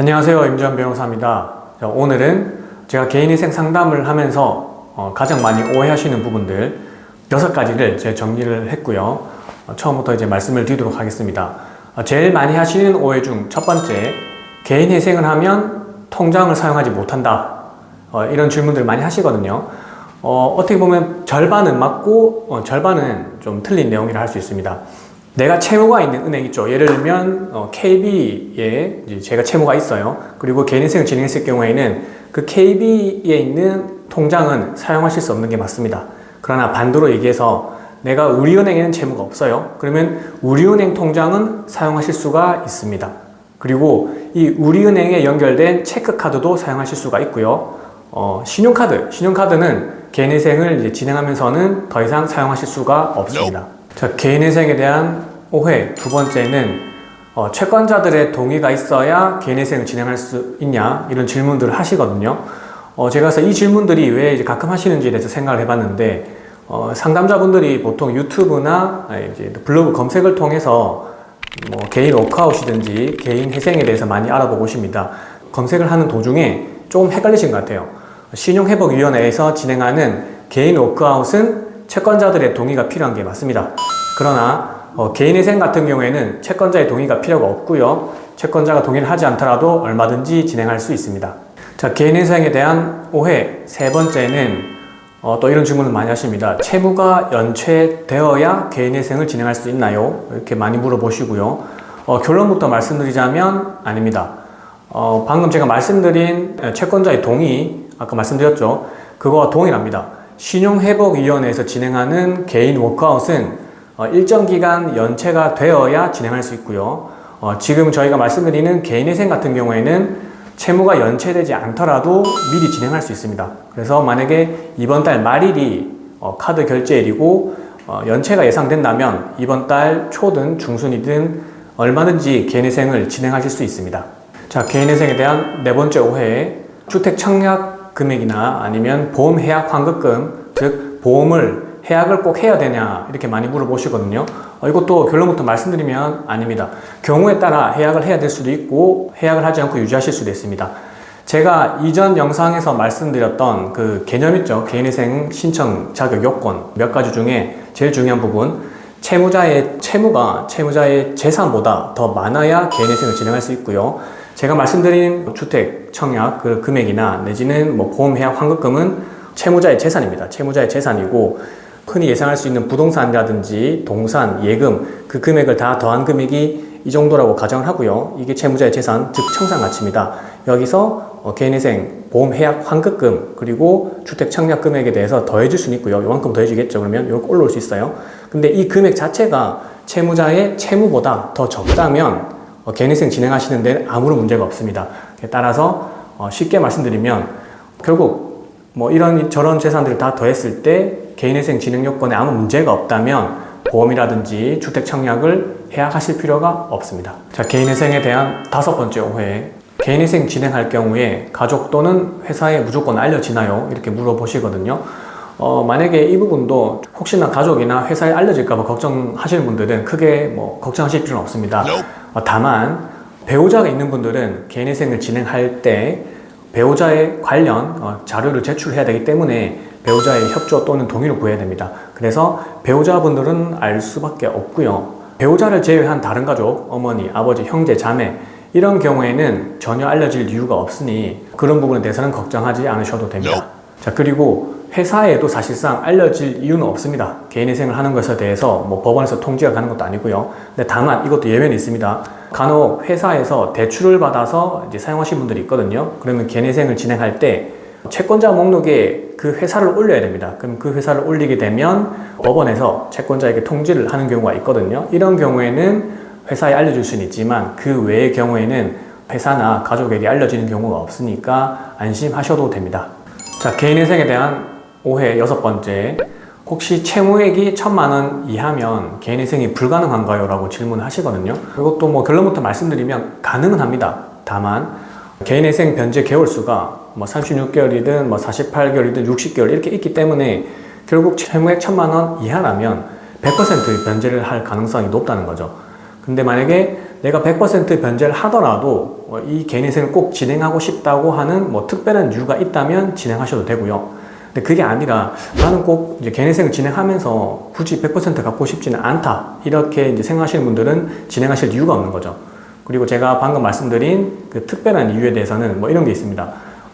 안녕하세요. 임주환 변호사입니다. 오늘은 제가 개인위생 상담을 하면서 가장 많이 오해하시는 부분들 6가지를 제가 정리를 했고요. 처음부터 이제 말씀을 드리도록 하겠습니다. 제일 많이 하시는 오해 중 첫 번째, 개인회생을 하면 통장을 사용하지 못한다. 이런 질문들을 많이 하시거든요. 어떻게 보면 절반은 맞고 절반은 좀 틀린 내용이라 할 수 있습니다. 내가 채무가 있는 은행 있죠. 예를 들면 KB에 제가 채무가 있어요. 그리고 개인회생을 진행했을 경우에는 그 KB에 있는 통장은 사용하실 수 없는 게 맞습니다. 그러나 반대로 얘기해서 내가 우리은행에는 채무가 없어요. 그러면 우리은행 통장은 사용하실 수가 있습니다. 그리고 이 우리은행에 연결된 체크카드도 사용하실 수가 있고요. 신용카드는 개인회생을 이제 진행하면서는 더 이상 사용하실 수가 없습니다. 자, 개인회생에 대한 오해 두 번째는 채권자들의 동의가 있어야 개인회생을 진행할 수 있냐 이런 질문들을 하시거든요. 제가 그래서 이 질문들이 왜 이제 가끔 하시는지에 대해서 생각을 해봤는데 상담자분들이 보통 유튜브나 이제 블로그 검색을 통해서 개인 워크아웃이든지 개인 회생에 대해서 많이 알아보고 오십니다. 검색을 하는 도중에 조금 헷갈리신 것 같아요. 신용회복위원회에서 진행하는 개인 워크아웃은 채권자들의 동의가 필요한 게 맞습니다. 그러나 개인회생 같은 경우에는 채권자의 동의가 필요가 없고요. 채권자가 동의를 하지 않더라도 얼마든지 진행할 수 있습니다. 자, 개인회생에 대한 오해 세 번째는 또 이런 질문을 많이 하십니다. 채무가 연체되어야 개인회생을 진행할 수 있나요? 이렇게 많이 물어보시고요. 결론부터 말씀드리자면 아닙니다. 방금 제가 말씀드린 채권자의 동의, 아까 말씀드렸죠. 그거와 동일합니다. 신용회복위원회에서 진행하는 개인 워크아웃은 일정 기간 연체가 되어야 진행할 수 있고요. 지금 저희가 말씀드리는 개인회생 같은 경우에는 채무가 연체되지 않더라도 미리 진행할 수 있습니다. 그래서 만약에 이번 달 말일이 카드 결제일이고 연체가 예상된다면 이번 달 초든 중순이든 얼마든지 개인회생을 진행하실 수 있습니다. 자, 개인회생에 대한 네 번째 오해, 주택 청약 금액이나 아니면 보험 해약 환급금, 즉 보험을 해약을 꼭 해야 되냐 이렇게 많이 물어보시거든요. 이것도 결론부터 말씀드리면 아닙니다. 경우에 따라 해약을 해야 될 수도 있고 해약을 하지 않고 유지하실 수도 있습니다. 제가 이전 영상에서 말씀드렸던 그 개념 있죠. 개인회생 신청 자격 요건 몇 가지 중에 제일 중요한 부분, 채무자의 채무가 채무자의 재산보다 더 많아야 개인회생을 진행할 수 있고요. 제가 말씀드린 주택 청약 그 금액이나 내지는 보험 해약 환급금은 채무자의 재산입니다. 채무자의 재산이고 흔히 예상할 수 있는 부동산이라든지 동산, 예금 그 금액을 다 더한 금액이 이 정도라고 가정을 하고요. 이게 채무자의 재산, 즉 청산가치입니다. 여기서 개인회생, 보험 해약 환급금 그리고 주택 청약 금액에 대해서 더해질 수는 있고요. 요만큼 더해지겠죠. 그러면 이렇게 올라올 수 있어요. 근데 이 금액 자체가 채무자의 채무보다 더 적다면 개인회생 진행하시는 데는 아무런 문제가 없습니다. 따라서 쉽게 말씀드리면 결국 이런 저런 재산들을 다 더했을 때 개인회생 진행 요건에 아무 문제가 없다면 보험이라든지 주택 청약을 해약하실 필요가 없습니다. 자, 개인회생에 대한 다섯 번째 오해, 개인회생 진행할 경우에 가족 또는 회사에 무조건 알려지나요? 이렇게 물어보시거든요. 만약에 이 부분도 혹시나 가족이나 회사에 알려질까봐 걱정하시는 분들은 크게 걱정하실 필요는 없습니다. 다만 배우자가 있는 분들은 개인회생을 진행할 때 배우자의 관련 자료를 제출해야 되기 때문에 배우자의 협조 또는 동의를 구해야 됩니다. 그래서 배우자분들은 알 수밖에 없고요. 배우자를 제외한 다른 가족, 어머니, 아버지, 형제, 자매 이런 경우에는 전혀 알려질 이유가 없으니 그런 부분에 대해서는 걱정하지 않으셔도 됩니다. 자, 그리고 회사에도 사실상 알려질 이유는 없습니다. 개인회생을 하는 것에 대해서 법원에서 통지가 가는 것도 아니고요. 근데 다만 이것도 예외는 있습니다. 간혹 회사에서 대출을 받아서 이제 사용하신 분들이 있거든요. 그러면 개인회생을 진행할 때 채권자 목록에 그 회사를 올려야 됩니다. 그럼 그 회사를 올리게 되면 법원에서 채권자에게 통지를 하는 경우가 있거든요. 이런 경우에는 회사에 알려줄 수는 있지만 그 외의 경우에는 회사나 가족에게 알려지는 경우가 없으니까 안심하셔도 됩니다. 자, 개인회생에 대한 오해 여섯 번째, 혹시 채무액이 1,000만 원 이하면 개인회생이 불가능한가요? 라고 질문을 하시거든요. 이것도 결론부터 말씀드리면 가능은 합니다. 다만 개인회생 변제 개월수가 36개월이든 48개월이든 60개월 이렇게 있기 때문에 결국 채무액 1,000만 원 이하라면 100% 변제를 할 가능성이 높다는 거죠. 근데 만약에 내가 100% 변제를 하더라도 이 개인회생을 꼭 진행하고 싶다고 하는 뭐 특별한 이유가 있다면 진행하셔도 되고요. 근데 그게 아니라 나는 꼭 이제 개인회생을 진행하면서 굳이 100% 갖고 싶지는 않다. 이렇게 이제 생각하시는 분들은 진행하실 이유가 없는 거죠. 그리고 제가 방금 말씀드린 그 특별한 이유에 대해서는 뭐 이런 게 있습니다.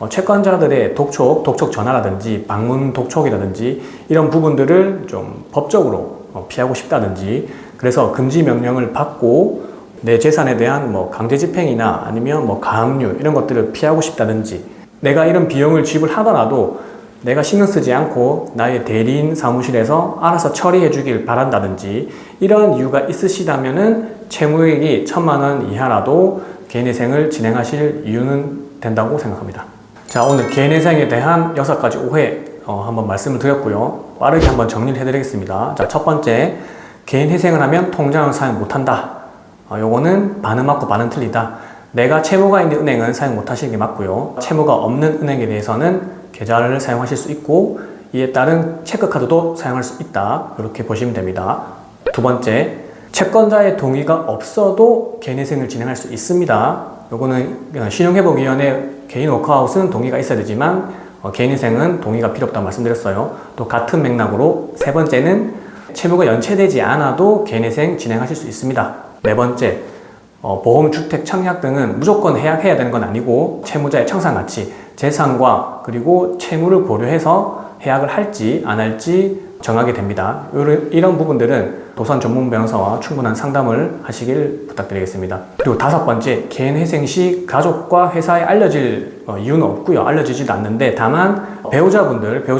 채권자들의 독촉 전화라든지 방문 독촉이라든지 이런 부분들을 좀 법적으로 피하고 싶다든지, 그래서 금지 명령을 받고 내 재산에 대한 뭐 강제 집행이나 아니면 뭐 가압류 이런 것들을 피하고 싶다든지, 내가 이런 비용을 지불하더라도 내가 신경 쓰지 않고 나의 대리인 사무실에서 알아서 처리해 주길 바란다든지, 이런 이유가 있으시다면은 채무액이 1,000만 원 이하라도 개인회생을 진행하실 이유는 된다고 생각합니다. 자, 오늘 개인회생에 대한 6가지 오해 한번 말씀을 드렸고요. 빠르게 한번 정리를 해드리겠습니다. 자, 첫 번째, 개인회생을 하면 통장을 사용 못한다. 요거는 반은 맞고 반은 틀리다. 내가 채무가 있는 은행은 사용 못하시는 게 맞고요. 채무가 없는 은행에 대해서는 계좌를 사용하실 수 있고, 이에 따른 체크카드도 사용할 수 있다. 이렇게 보시면 됩니다. 두 번째, 채권자의 동의가 없어도 개인회생을 진행할 수 있습니다. 요거는 신용회복위원회 개인 워크아웃은 동의가 있어야 되지만 개인회생은 동의가 필요 없다고 말씀드렸어요. 또 같은 맥락으로 세 번째는 채무가 연체되지 않아도 개인회생 진행하실 수 있습니다. 네 번째, 보험, 주택, 청약 등은 무조건 해약해야 되는 건 아니고 채무자의 청산가치, 재산과 그리고 채무를 고려해서 해약을 할지 안 할지 정하게 됩니다. 이런 부분들은 도산 전문 변호사와 충분한 상담을 하시길 부탁드리겠습니다. 그리고 다섯 번째, 개인회생 시 가족과 회사에 알려질 이유는 없고요. 알려지지도 않는데, 다만 배우자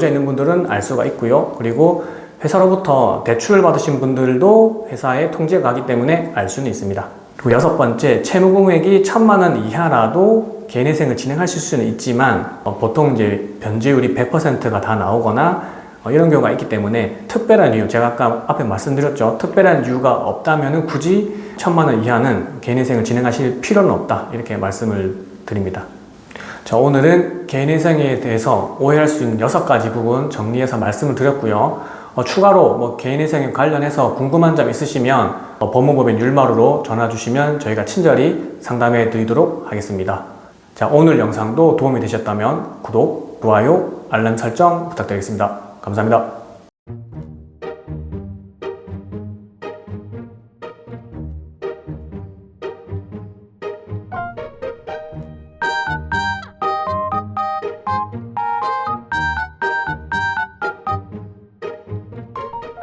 있는 분들은 알 수가 있고요. 그리고 회사로부터 대출을 받으신 분들도 회사에 통지가 가기 때문에 알 수는 있습니다. 그리고 여섯 번째, 채무 금액이 1,000만 원 이하라도 개인회생을 진행하실 수는 있지만 보통 이제 변제율이 100%가 다 나오거나 이런 경우가 있기 때문에 특별한 이유, 제가 아까 앞에 말씀드렸죠. 특별한 이유가 없다면 굳이 1,000만 원 이하는 개인회생을 진행하실 필요는 없다. 이렇게 말씀을 드립니다. 자, 오늘은 개인회생에 대해서 오해할 수 있는 6가지 부분 정리해서 말씀을 드렸고요. 추가로 뭐 개인회생에 관련해서 궁금한 점 있으시면 법무법인 율마루로 전화 주시면 저희가 친절히 상담해 드리도록 하겠습니다. 자, 오늘 영상도 도움이 되셨다면 구독, 좋아요, 알람 설정 부탁드리겠습니다. 감사합니다.